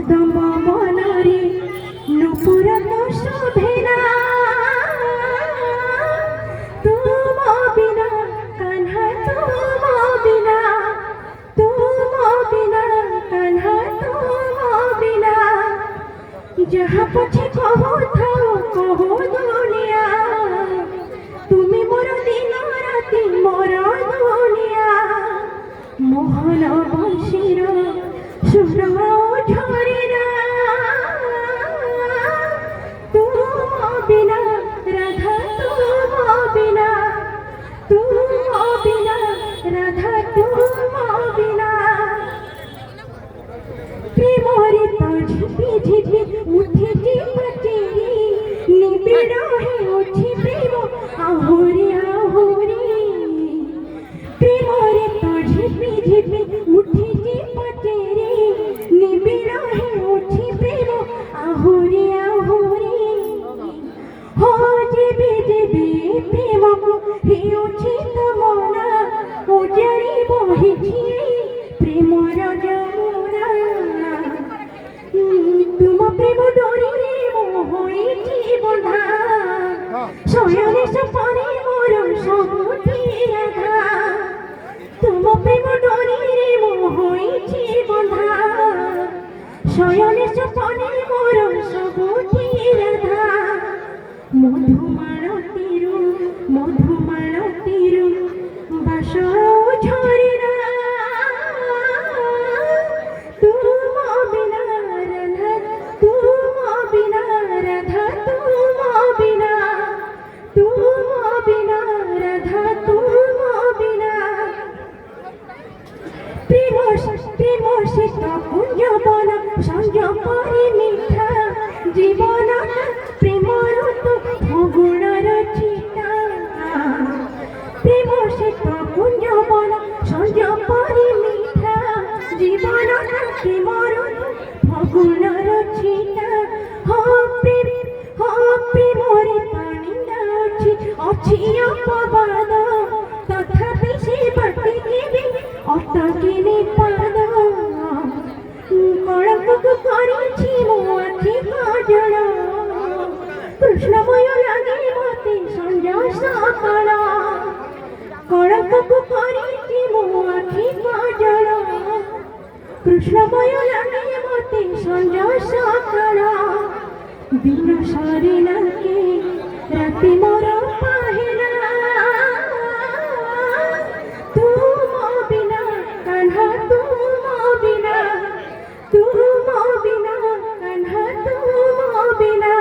কদম বনরে নুপুর তো শোভে না তুম বিনা কান্হা তুম বিনা কান্হা তুম বিনা যাহা পছে কহো থাও কহো দুনিয়া তুমি মোর দিন রাতি মোর দুনিয়া মোহন বংশীর সুর ঝরে না তুম বিনা রাধা তুম বিনা রাধা তুম বিনা প্রেমরে তো ঝিপি ঝিপি উঠেছি পাটেরি নিবিড় হয়ে উঠি প্রেম আহুরি আহুরি প্রেমরে তো ঝিপি ঝিপি উঠেছি পাটেরি নিবিড় হয়ে উঠি প্রেম আহুরি আহুরি हो जीवी जीवी प्रेमको हेउछि तमना उजाड़ी बहिछि प्रेमर जमुना तुम प्रेम डोरी मोहिछि बंधा शयने सपने मोर सबुठी राधा तुम प्रेम डोरी मोहिछि बंधा शयने सपने मोर सबुठी राधा মধুমালতিরু বাসর ঝরে না তুম বিনা রাধা তুম বিনা রাধা তুম বিনা রাধা তুম বিনা প্রেম শীত কুঞ্জবন সংযমরে মিঠা জীবন প্রেমর তো ফগুণর চিতা প্রেম শীত কুঞ্জবন সংযমরে মিঠা জীবন প্রেমর তো ফগুণর চিতা প্রেমরে পানিন্দা ଅଛି ଅପବାଦ ତଥାପି ସେ ବାଟି କେବେ ଅଟକିନି ପାଦ କଳଙ୍କକୁ କରିଛି ମୋ ଆଖି କାଜଳ କୃଷ୍ଣମୟ ଲାଗେ ମତେ ସଞ୍ଜ ସକାଳ କଳଙ୍କକୁ କରିଛି ମୋ ଆଖି କାଜଳ କୃଷ୍ଣମୟ ଲାଗେ ମତେ ସଞ୍ଜ ସକାଳ ଦିନ ସରିଲା କେ ରାତି ମୋର ପାହିଲା ତୁମ ବିନା କାହ୍ନା ତୁମ ବିନା କାହ୍ନା ତୁମ ବିନା